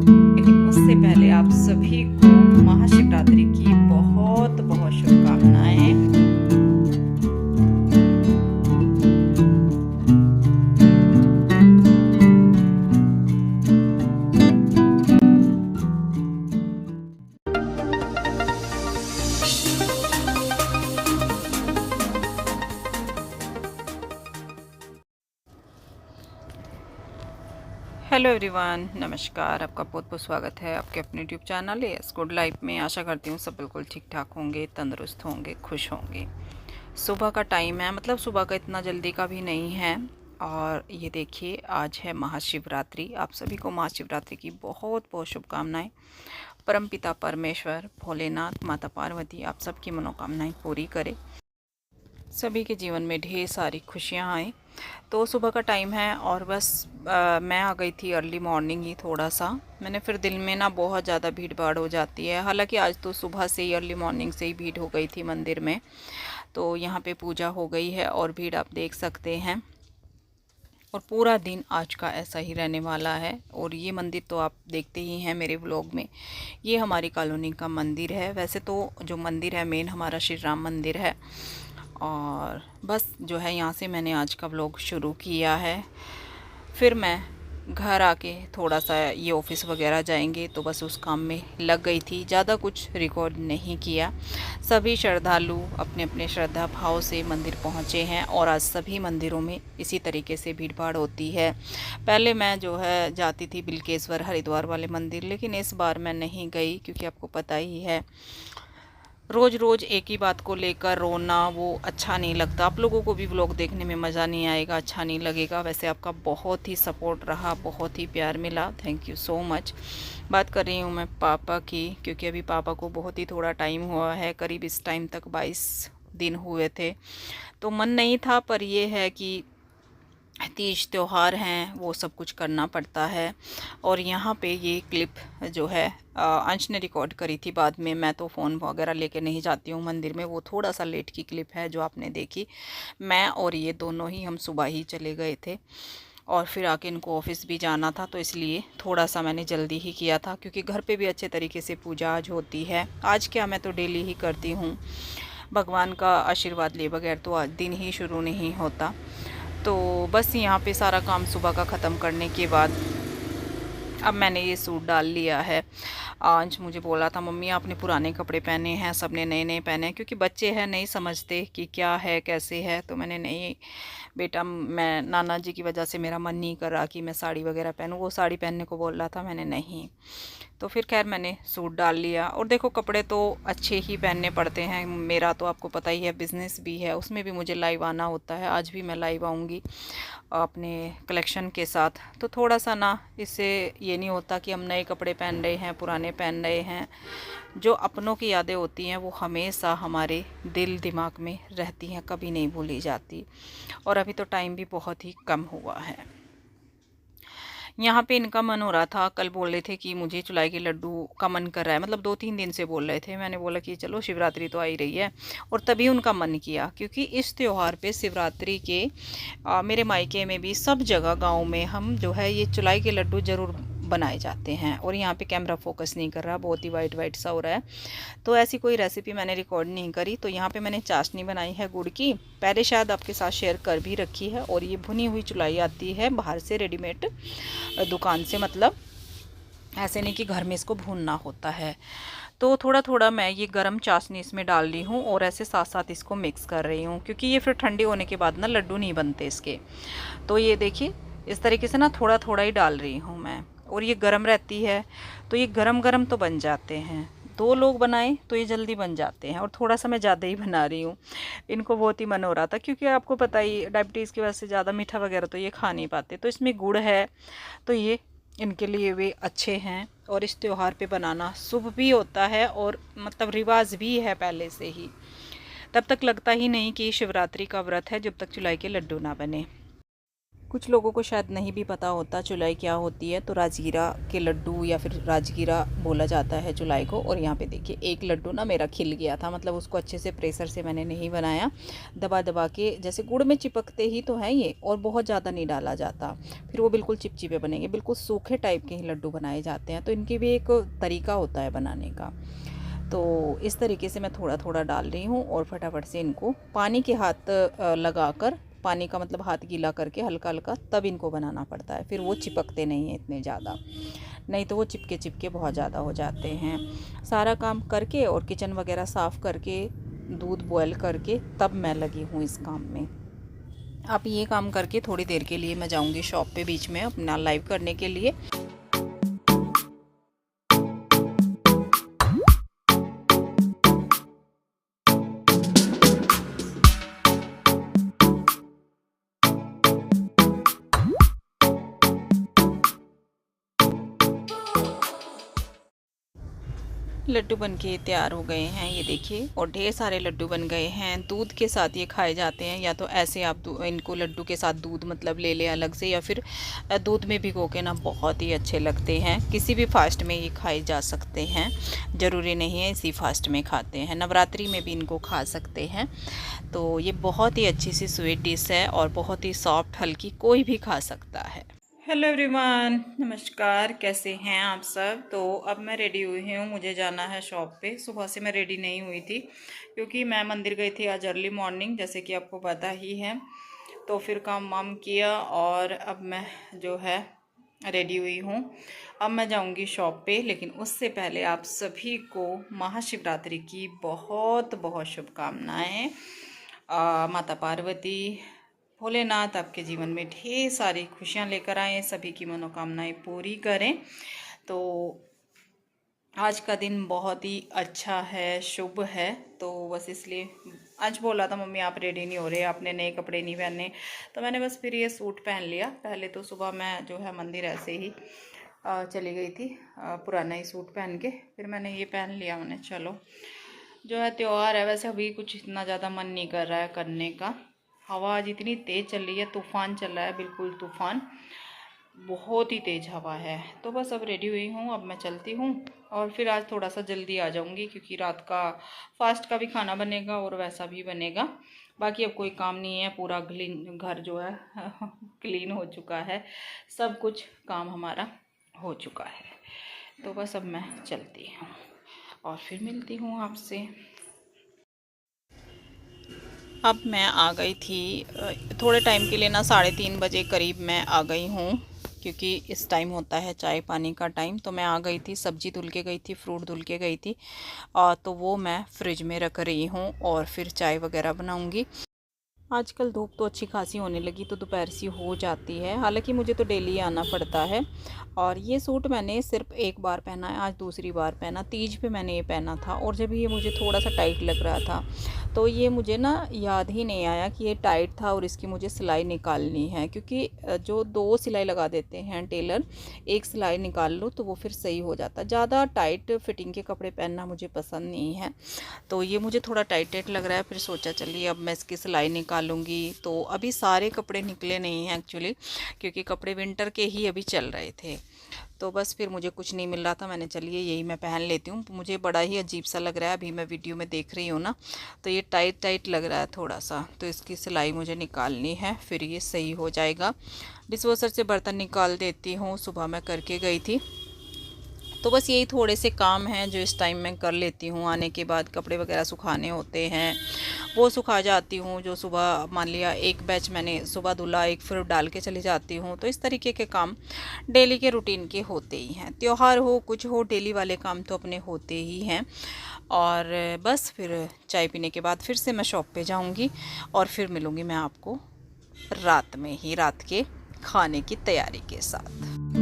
लेकिन उससे पहले आप सभी को महाशिवरात्रि की बहुत बहुत शुभकामनाएं। हेलो एवरीवन, नमस्कार। आपका बहुत बहुत स्वागत है आपके अपने YouTube channel S good life में। आशा करती हूँ सब बिल्कुल ठीक ठाक होंगे, तंदुरुस्त होंगे, खुश होंगे। सुबह का टाइम है, मतलब सुबह का इतना जल्दी का भी नहीं है। और ये देखिए, आज है महाशिवरात्रि। आप सभी को महाशिवरात्रि की बहुत बहुत शुभकामनाएं। परमपिता परमेश्वर भोलेनाथ, माता पार्वती आप सबकी मनोकामनाएं पूरी करे, सभी के जीवन में ढेर सारी खुशियाँ आए। तो सुबह का टाइम है और बस मैं आ गई थी अर्ली मॉर्निंग ही। थोड़ा सा मैंने फिर दिन में ना बहुत ज़्यादा भीड़ भाड़ हो जाती है। हालांकि आज तो सुबह से ही अर्ली मॉर्निंग से ही भीड़ हो गई थी मंदिर में। तो यहाँ पे पूजा हो गई है और भीड़ आप देख सकते हैं। और पूरा दिन आज का ऐसा ही रहने वाला है। और ये मंदिर तो आप देखते ही हैं मेरे व्लॉग में। ये हमारी कॉलोनी का मंदिर है। वैसे तो जो मंदिर है मेन हमारा श्री राम मंदिर है। और बस जो है यहाँ से मैंने आज का व्लॉग शुरू किया है। फिर मैं घर आके थोड़ा सा ये ऑफ़िस वगैरह जाएंगे तो बस उस काम में लग गई थी। ज़्यादा कुछ रिकॉर्ड नहीं किया। सभी श्रद्धालु अपने अपने श्रद्धा भाव से मंदिर पहुँचे हैं और आज सभी मंदिरों में इसी तरीके से भीड़ भाड़ होती है। पहले मैं जो है जाती थी बिल्केश्वर हरिद्वार वाले मंदिर, लेकिन इस बार मैं नहीं गई क्योंकि आपको पता ही है रोज़ रोज़ एक ही बात को लेकर रोना वो अच्छा नहीं लगता। आप लोगों को भी व्लॉग देखने में मज़ा नहीं आएगा, अच्छा नहीं लगेगा। वैसे आपका बहुत ही सपोर्ट रहा, बहुत ही प्यार मिला, थैंक यू सो मच। बात कर रही हूँ मैं पापा की, क्योंकि अभी पापा को बहुत ही थोड़ा टाइम हुआ है, करीब इस टाइम तक 22 दिन हुए थे। तो मन नहीं था, पर ये है कि तीज त्यौहार हैं, वो सब कुछ करना पड़ता है। और यहाँ पे ये क्लिप जो है अंश ने रिकॉर्ड करी थी बाद में। मैं तो फ़ोन वगैरह लेके नहीं जाती हूँ मंदिर में। वो थोड़ा सा लेट की क्लिप है जो आपने देखी। मैं और ये दोनों ही हम सुबह ही चले गए थे और फिर आके इनको ऑफिस भी जाना था, तो इसलिए थोड़ा सा मैंने जल्दी ही किया था, क्योंकि घर पे भी अच्छे तरीके से पूजा आज होती है। आज क्या, मैं तो डेली ही करती हूँ। भगवान का आशीर्वाद लिए बगैर तो आज दिन ही शुरू नहीं होता। तो बस यहाँ पे सारा काम सुबह का ख़त्म करने के बाद अब मैंने ये सूट डाल लिया है। आज मुझे बोला था मम्मी आपने पुराने कपड़े पहने हैं, सबने नए नए पहने हैं, क्योंकि बच्चे हैं नहीं समझते कि क्या है कैसे है। तो मैंने नहीं बेटा, मैं नाना जी की वजह से मेरा मन नहीं कर रहा कि मैं साड़ी वगैरह पहनूँ। वो साड़ी पहनने को बोल रहा था, मैंने नहीं। तो फिर खैर मैंने सूट डाल लिया। और देखो कपड़े तो अच्छे ही पहनने पड़ते हैं। मेरा तो आपको पता ही है बिज़नेस भी है, उसमें भी मुझे लाइव आना होता है। आज भी मैं लाइव आऊँगी अपने कलेक्शन के साथ। तो थोड़ा सा ना इससे ये नहीं होता कि हम नए कपड़े पहन रहे हैं पुराने पहन रहे हैं। जो अपनों की यादें होती हैं वो हमेशा हमारे दिल दिमाग में रहती हैं, कभी नहीं भूली जाती। और अभी तो टाइम भी बहुत ही कम हुआ है। यहाँ पे इनका मन हो रहा था, कल बोल रहे थे कि मुझे चुलाई के लड्डू का मन कर रहा है, मतलब 2-3 दिन से बोल रहे थे। मैंने बोला कि चलो शिवरात्रि तो आ ही रही है, और तभी उनका मन किया। क्योंकि इस त्यौहार पे शिवरात्रि के मेरे मायके में भी सब जगह गाँव में हम जो है ये चुलाई के लड्डू ज़रूर बनाए जाते हैं। और यहाँ पे कैमरा फोकस नहीं कर रहा, बहुत ही वाइट वाइट सा हो रहा है। तो ऐसी कोई रेसिपी मैंने रिकॉर्ड नहीं करी। तो यहाँ पे मैंने चाशनी बनाई है गुड़ की, पहले शायद आपके साथ शेयर कर भी रखी है। और ये भुनी हुई चुलाई आती है बाहर से रेडीमेड दुकान से, मतलब ऐसे नहीं कि घर में इसको भूनना होता है। तो थोड़ा थोड़ा मैं ये गरम चाशनी इसमें डाल रही हूँ और ऐसे साथ साथ इसको मिक्स कर रही हूँ, क्योंकि ये फिर ठंडे होने के बाद ना लड्डू नहीं बनते इसके। तो ये देखिए इस तरीके से ना थोड़ा थोड़ा ही डाल रही हूँ मैं। और ये गरम रहती है तो ये गरम गरम तो बन जाते हैं। 2 लोग बनाएं तो ये जल्दी बन जाते हैं। और थोड़ा सा मैं ज़्यादा ही बना रही हूँ, इनको बहुत ही मन हो रहा था, क्योंकि आपको पता ही डायबिटीज़ की वजह से ज़्यादा मीठा वगैरह तो ये खा नहीं पाते। तो इसमें गुड़ है तो ये इनके लिए वे अच्छे हैं। और इस त्यौहार पे बनाना शुभ भी होता है और मतलब रिवाज भी है पहले से ही। तब तक लगता ही नहीं कि शिवरात्रि का व्रत है जब तक चुलाई के लड्डू ना बने। कुछ लोगों को शायद नहीं भी पता होता चुलाई क्या होती है, तो राजगीरा के लड्डू या फिर राजगीरा बोला जाता है चुलाई को। और यहाँ पे देखिए एक लड्डू ना मेरा खिल गया था, मतलब उसको अच्छे से प्रेशर से मैंने नहीं बनाया, दबा दबा के, जैसे गुड़ में चिपकते ही तो हैं ये, और बहुत ज़्यादा नहीं डाला जाता, फिर वो बिल्कुल चिपचिपे बनेंगे। बिल्कुल सूखे टाइप के ही लड्डू बनाए जाते हैं, तो इनकी भी एक तरीका होता है बनाने का। तो इस तरीके से मैं थोड़ा थोड़ा डाल रही हूँ और फटाफट से इनको पानी के हाथ लगाकर, पानी का मतलब हाथ गीला करके हल्का हल्का, तब इनको बनाना पड़ता है, फिर वो चिपकते नहीं हैं इतने ज़्यादा, नहीं तो वो चिपके चिपके बहुत ज़्यादा हो जाते हैं। सारा काम करके और किचन वगैरह साफ़ करके, दूध बॉयल करके, तब मैं लगी हूँ इस काम में। अब ये काम करके थोड़ी देर के लिए मैं जाऊँगी शॉप पे बीच में अपना लाइव करने के लिए। लड्डू बनके तैयार हो गए हैं, ये देखिए, और ढेर सारे लड्डू बन गए हैं। दूध के साथ ये खाए जाते हैं, या तो ऐसे आप इनको लड्डू के साथ दूध मतलब ले लें अलग से, या फिर दूध में भिगो के ना बहुत ही अच्छे लगते हैं। किसी भी फास्ट में ये खाए जा सकते हैं, ज़रूरी नहीं है इसी फास्ट में खाते हैं, नवरात्रि में भी इनको खा सकते हैं। तो ये बहुत ही अच्छी सी स्वीट डिश है और बहुत ही सॉफ्ट हल्की, कोई भी खा सकता है। हेलो एवरीवन, नमस्कार, कैसे हैं आप सब। तो अब मैं रेडी हुई हूँ, मुझे जाना है शॉप पे। सुबह से मैं रेडी नहीं हुई थी क्योंकि मैं मंदिर गई थी आज अर्ली मॉर्निंग, जैसे कि आपको पता ही है। तो फिर काम वाम किया और अब मैं जो है रेडी हुई हूँ। अब मैं जाऊँगी शॉप पे, लेकिन उससे पहले आप सभी को महाशिवरात्रि की बहुत बहुत शुभकामनाएँ। माता पार्वती, भोलेनाथ आपके जीवन में ढेर सारी खुशियाँ लेकर आए, सभी की मनोकामनाएं पूरी करें। तो आज का दिन बहुत ही अच्छा है, शुभ है। तो बस इसलिए आज बोला था मम्मी आप रेडी नहीं हो रहे, आपने नए कपड़े नहीं पहने, तो मैंने बस फिर ये सूट पहन लिया। पहले तो सुबह मैं जो है मंदिर ऐसे ही चली गई थी पुराना ही सूट पहन के, फिर मैंने ये पहन लिया। मैंने चलो जो है त्यौहार है, वैसे अभी कुछ इतना ज़्यादा मन नहीं कर रहा है करने का। हवा आज इतनी तेज़ चल रही है, तूफ़ान चल रहा है, बिल्कुल तूफ़ान, बहुत ही तेज़ हवा है। तो बस अब रेडी हुई हूँ, अब मैं चलती हूँ। और फिर आज थोड़ा सा जल्दी आ जाऊँगी क्योंकि रात का फास्ट का भी खाना बनेगा और वैसा भी बनेगा। बाकी अब कोई काम नहीं है, पूरा क्लीन घर जो है क्लीन हो चुका है, सब कुछ काम हमारा हो चुका है। तो बस अब मैं चलती हूँ और फिर मिलती हूँ आपसे। अब मैं आ गई थी थोड़े टाइम के लिए ना, 3:30 बजे करीब मैं आ गई हूँ, क्योंकि इस टाइम होता है चाय पानी का टाइम। तो मैं आ गई थी, सब्ज़ी धुल के गई थी, फ्रूट धुल के गई थी, और तो वो मैं फ्रिज में रख रही हूँ और फिर चाय वगैरह बनाऊँगी। आजकल धूप तो अच्छी खासी होने लगी, तो दोपहर सी हो जाती है। हालांकि मुझे तो डेली आना पड़ता है। और ये सूट मैंने सिर्फ एक बार पहना है, आज दूसरी बार पहना। तीज पे मैंने ये पहना था, और जब ये मुझे थोड़ा सा टाइट लग रहा था, तो ये मुझे ना याद ही नहीं आया कि ये टाइट था और इसकी मुझे सिलाई निकालनी है। क्योंकि जो 2 सिलाई लगा देते हैं टेलर, एक सिलाई निकाल लो तो वो फिर सही हो जाता है। ज़्यादा टाइट फिटिंग के कपड़े पहनना मुझे पसंद नहीं है, तो ये मुझे थोड़ा टाइट टाइट लग रहा है। फिर सोचा चलिए अब मैं इसकी सिलाई निकालूंगी। तो अभी सारे कपड़े निकले नहीं हैं एक्चुअली, क्योंकि कपड़े विंटर के ही अभी चल रहे थे। तो बस फिर मुझे कुछ नहीं मिल रहा था, मैंने चलिए यही मैं पहन लेती हूँ। मुझे बड़ा ही अजीब सा लग रहा है, अभी मैं वीडियो में देख रही हूँ ना, तो ये टाइट टाइट लग रहा है थोड़ा सा। तो इसकी सिलाई मुझे निकालनी है, फिर ये सही हो जाएगा। डिशवॉशर से बर्तन निकाल देती हूँ, सुबह मैं करके गई थी। तो बस यही थोड़े से काम हैं जो इस टाइम मैं कर लेती हूँ। आने के बाद कपड़े वगैरह सुखाने होते हैं, वो सुखा जाती हूँ। जो सुबह मान लिया एक बैच मैंने सुबह धुला, एक फिर डाल के चली जाती हूँ। तो इस तरीके के काम डेली के रूटीन के होते ही हैं। त्यौहार हो कुछ हो, डेली वाले काम तो अपने होते ही हैं। और बस फिर चाय पीने के बाद फिर से मैं शॉप पे जाऊँगी और फिर मिलूँगी मैं आपको रात में ही, रात के खाने की तैयारी के साथ।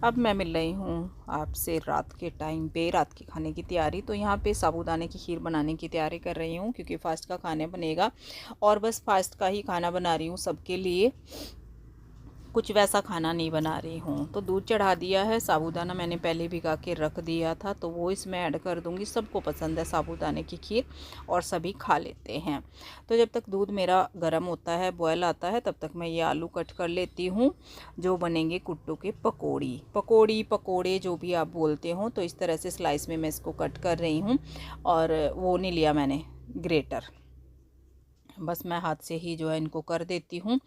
अब मैं मिल रही हूँ आपसे रात के टाइम पे, रात के खाने की तैयारी। तो यहाँ पे साबूदाने की खीर बनाने की तैयारी कर रही हूँ क्योंकि फास्ट का खाना बनेगा और बस फास्ट का ही खाना बना रही हूँ सबके लिए, कुछ वैसा खाना नहीं बना रही हूँ। तो दूध चढ़ा दिया है, साबूदाना मैंने पहले भिगा के रख दिया था तो वो इसमें ऐड कर दूँगी। सबको पसंद है साबूदाने की खीर और सभी खा लेते हैं। तो जब तक दूध मेरा गर्म होता है, बॉयल आता है, तब तक मैं ये आलू कट कर लेती हूँ जो बनेंगे कुट्टू के पकौड़ी पकौड़े जो भी आप बोलते हो। तो इस तरह से स्लाइस में मैं इसको कट कर रही हूँ और वो नहीं लिया मैंने ग्रेटर, बस मैं हाथ से ही जो है इनको कर देती हूँ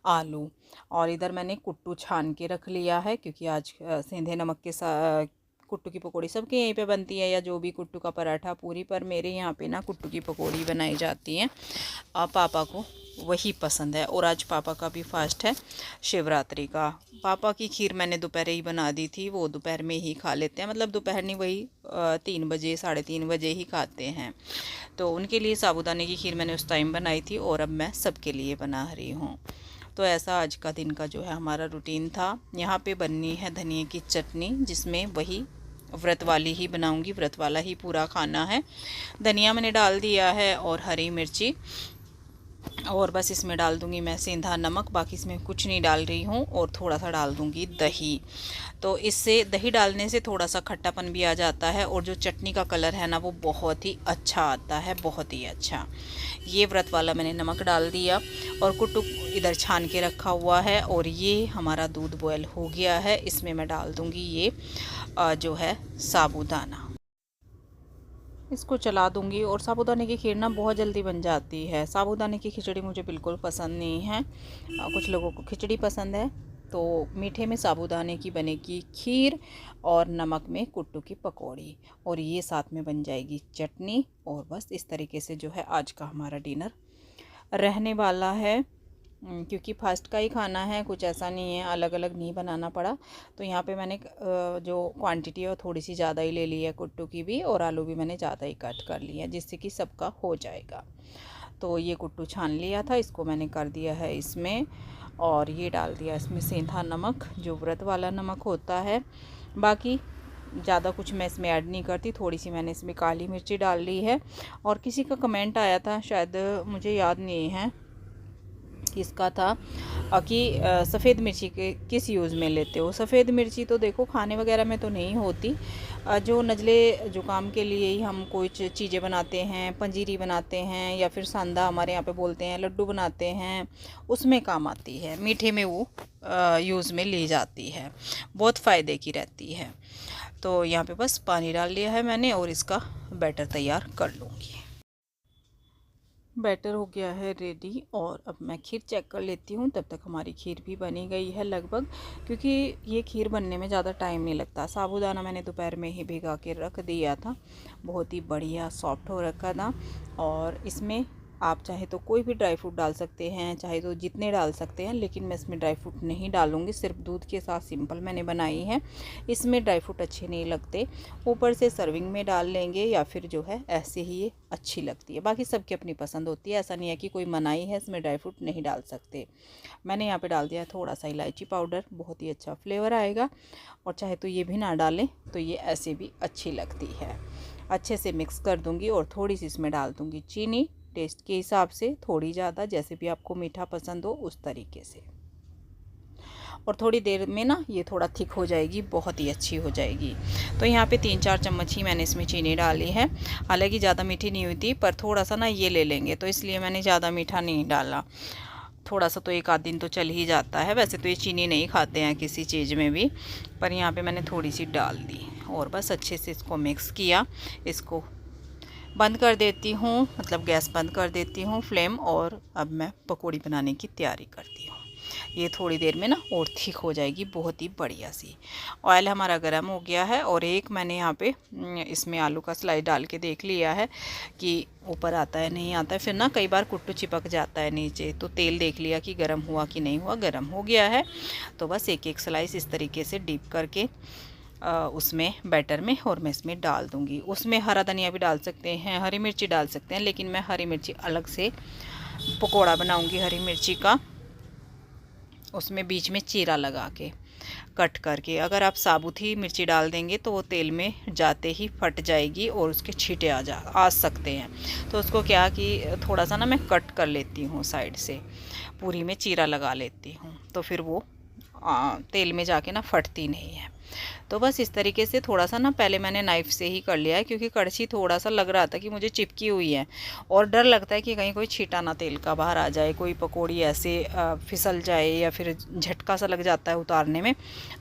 आलू। और इधर मैंने कुट्टू छान के रख लिया है क्योंकि आज सेंधे नमक के साथ कुट्टू की पकौड़ी सबके यहीं पे बनती है, या जो भी कुट्टू का पराठा पूरी, पर मेरे यहाँ पे ना कुट्टू की पकौड़ी बनाई जाती है। पापा को वही पसंद है और आज पापा का भी फास्ट है शिवरात्रि का। पापा की खीर मैंने दोपहर ही बना दी थी, वो दोपहर में ही खा लेते हैं, मतलब दोपहर नहीं, वही 3 बजे 3:30 बजे ही खाते हैं। तो उनके लिए साबूदाने की खीर मैंने उस टाइम बनाई थी और अब मैं सबके लिए बना रही हूँ। तो ऐसा आज का दिन का जो है हमारा रूटीन था। यहाँ पे बननी है धनिए की चटनी, जिसमें वही व्रत वाली ही बनाऊंगी, व्रत वाला ही पूरा खाना है। धनिया मैंने डाल दिया है और हरी मिर्ची, और बस इसमें डाल दूंगी मैं सेंधा नमक, बाकी इसमें कुछ नहीं डाल रही हूँ। और थोड़ा सा डाल दूंगी दही। तो इससे दही डालने से थोड़ा सा खट्टापन भी आ जाता है और जो चटनी का कलर है ना वो बहुत ही अच्छा आता है, बहुत ही अच्छा। ये व्रत वाला मैंने नमक डाल दिया और कुट्टू इधर छान के रखा हुआ है और ये हमारा दूध बॉयल हो गया है। इसमें मैं डाल दूंगी ये जो है साबूदाना, इसको चला दूंगी। और साबूदाने की खीर ना बहुत जल्दी बन जाती है। साबूदाने की खिचड़ी मुझे बिल्कुल पसंद नहीं है, कुछ लोगों को खिचड़ी पसंद है। तो मीठे में साबूदाने की बनेगी खीर और नमक में कुट्टू की पकौड़ी, और ये साथ में बन जाएगी चटनी। और बस इस तरीके से जो है आज का हमारा डिनर रहने वाला है। क्योंकि फास्ट का ही खाना है, कुछ ऐसा नहीं है, अलग अलग नहीं बनाना पड़ा। तो यहाँ पे मैंने जो क्वांटिटी है वो थोड़ी सी ज़्यादा ही ले ली है कुट्टू की भी, और आलू भी मैंने ज़्यादा ही कट कर लिया है जिससे कि सबका हो जाएगा। तो ये कुट्टू छान लिया था, इसको मैंने कर दिया है इसमें, और ये डाल दिया इसमें सेंधा नमक जो व्रत वाला नमक होता है। बाकी ज़्यादा कुछ मैं इसमें ऐड नहीं करती। थोड़ी सी मैंने इसमें काली मिर्ची डाल ली है। और किसी का कमेंट आया था, शायद मुझे याद नहीं है किसका था, कि सफ़ेद मिर्ची के किस यूज़ में लेते हो। सफ़ेद मिर्ची तो देखो खाने वगैरह में तो नहीं होती, जो नज़ले ज़ुकाम के लिए ही हम कुछ चीज़ें बनाते हैं, पंजीरी बनाते हैं या फिर सांदा हमारे यहाँ पे बोलते हैं, लड्डू बनाते हैं, उसमें काम आती है। मीठे में वो यूज़ में ली जाती है, बहुत फ़ायदे की रहती है। तो यहाँ पे बस पानी डाल लिया है मैंने और इसका बैटर तैयार कर लूँगी। बैटर हो गया है रेडी, और अब मैं खीर चेक कर लेती हूँ। तब तक हमारी खीर भी बनी गई है लगभग, क्योंकि ये खीर बनने में ज़्यादा टाइम नहीं लगता। साबूदाना मैंने दोपहर में ही भिगा के रख दिया था, बहुत ही बढ़िया सॉफ्ट हो रखा था। और इसमें आप चाहे तो कोई भी ड्राई फ्रूट डाल सकते हैं, चाहे तो जितने डाल सकते हैं, लेकिन मैं इसमें ड्राई फ्रूट नहीं डालूँगी। सिर्फ दूध के साथ सिंपल मैंने बनाई है, इसमें ड्राई फ्रूट अच्छे नहीं लगते। ऊपर से सर्विंग में डाल लेंगे या फिर जो है ऐसे ही ये अच्छी लगती है। बाकी सबकी अपनी पसंद होती है, ऐसा नहीं है कि कोई मनाही है इसमें ड्राई फ्रूट नहीं डाल सकते। मैंने यहाँ पे डाल दिया थोड़ा सा इलायची पाउडर, बहुत ही अच्छा फ्लेवर आएगा। और चाहे तो ये भी ना डालें तो ये ऐसे भी अच्छी लगती है। अच्छे से मिक्स कर दूँगी और थोड़ी सी इसमें डाल दूँगी चीनी, टेस्ट के हिसाब से, थोड़ी ज़्यादा, जैसे भी आपको मीठा पसंद हो उस तरीके से। और थोड़ी देर में ना ये थोड़ा थिक हो जाएगी, बहुत ही अच्छी हो जाएगी। तो यहाँ पे 3-4 चम्मच ही मैंने इसमें चीनी डाली है। हालांकि ज़्यादा मीठी नहीं हुई थी, पर थोड़ा सा ना ये ले लेंगे तो इसलिए मैंने ज़्यादा मीठा नहीं डाला। थोड़ा सा तो एक आध दिन तो चल ही जाता है, वैसे तो ये चीनी नहीं खाते हैं किसी चीज़ में भी, पर यहाँ पर मैंने थोड़ी सी डाल दी। और बस अच्छे से इसको मिक्स किया। इसको बंद कर देती हूँ, मतलब गैस बंद कर देती हूँ फ्लेम, और अब मैं पकौड़ी बनाने की तैयारी करती हूँ। ये थोड़ी देर में ना और थिक हो जाएगी, बहुत ही बढ़िया सी। ऑयल हमारा गर्म हो गया है, और एक मैंने यहाँ पे इसमें आलू का स्लाइस डाल के देख लिया है कि ऊपर आता है नहीं आता है। फिर ना कई बार कुट्टू चिपक जाता है नीचे, तो तेल देख लिया कि गर्म हुआ कि नहीं हुआ। गर्म हो गया है तो बस एक एक स्लाइस इस तरीके से डीप करके उसमें बैटर में, और मैं इसमें डाल दूंगी। उसमें हरा धनिया भी डाल सकते हैं, हरी मिर्ची डाल सकते हैं, लेकिन मैं हरी मिर्ची अलग से पकोड़ा बनाऊंगी हरी मिर्ची का। उसमें बीच में चीरा लगा के कट करके, अगर आप साबुत ही मिर्ची डाल देंगे तो वो तेल में जाते ही फट जाएगी और उसके छींटे आ सकते हैं। तो उसको क्या कि थोड़ा सा ना मैं कट कर लेती हूँ साइड से, पूरी में चीरा लगा लेती हूँ, तो फिर वो तेल में जाके ना फटती नहीं है। तो बस इस तरीके से थोड़ा सा ना पहले मैंने नाइफ़ से ही कर लिया है, क्योंकि कड़छी थोड़ा सा लग रहा था कि मुझे चिपकी हुई है और डर लगता है कि कहीं कोई छींटा ना तेल का बाहर आ जाए, कोई पकौड़ी ऐसे फिसल जाए या फिर झटका सा लग जाता है उतारने में।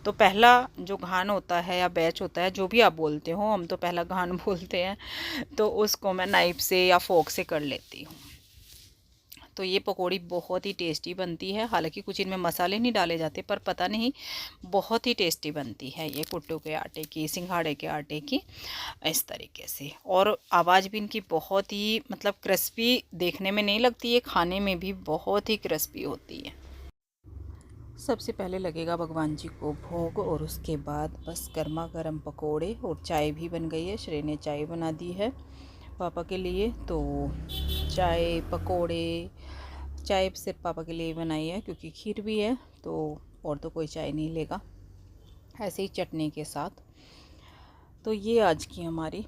तो पहला जो घान होता है या बैच होता है, जो भी आप बोलते हो, हम तो पहला घान बोलते हैं, तो उसको मैं नाइफ़ से या फोक से कर लेती हूँ। तो ये पकौड़ी बहुत ही टेस्टी बनती है। हालांकि कुछ इनमें मसाले नहीं डाले जाते, पर पता नहीं बहुत ही टेस्टी बनती है ये कुट्टू के आटे की, सिंघाड़े के आटे की, इस तरीके से। और आवाज़ भी इनकी बहुत ही मतलब क्रिस्पी देखने में नहीं लगती है, खाने में भी बहुत ही क्रिस्पी होती है। सबसे पहले लगेगा भगवान जी को भोग और उसके बाद बस गर्मा गर्म पकोड़े, और चाय भी बन गई है। श्रेय ने चाय बना दी है पापा के लिए, तो चाय पकोड़े, चाय सिर्फ पापा के लिए बनाई है क्योंकि खीर भी है, तो और तो कोई चाय नहीं लेगा, ऐसे ही चटनी के साथ। तो ये आज की हमारी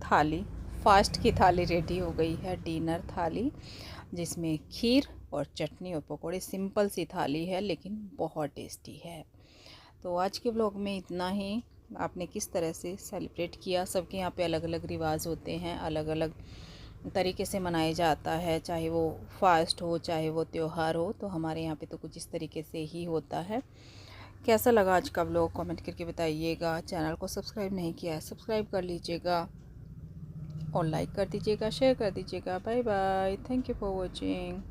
थाली, फास्ट की थाली रेडी हो गई है, डिनर थाली, जिसमें खीर और चटनी और पकोड़े। सिंपल सी थाली है लेकिन बहुत टेस्टी है। तो आज के व्लॉग में इतना ही। आपने किस तरह से सेलिब्रेट किया? सबके यहाँ पे अलग अलग रिवाज होते हैं, अलग अलग तरीके से मनाया जाता है, चाहे वो फास्ट हो चाहे वो त्यौहार हो। तो हमारे यहाँ पे तो कुछ इस तरीके से ही होता है। कैसा लगा आज का व्लॉग कमेंट करके बताइएगा। चैनल को सब्सक्राइब नहीं किया है, सब्सक्राइब कर लीजिएगा और लाइक कर दीजिएगा, शेयर कर दीजिएगा। Bye bye, thank you for watching.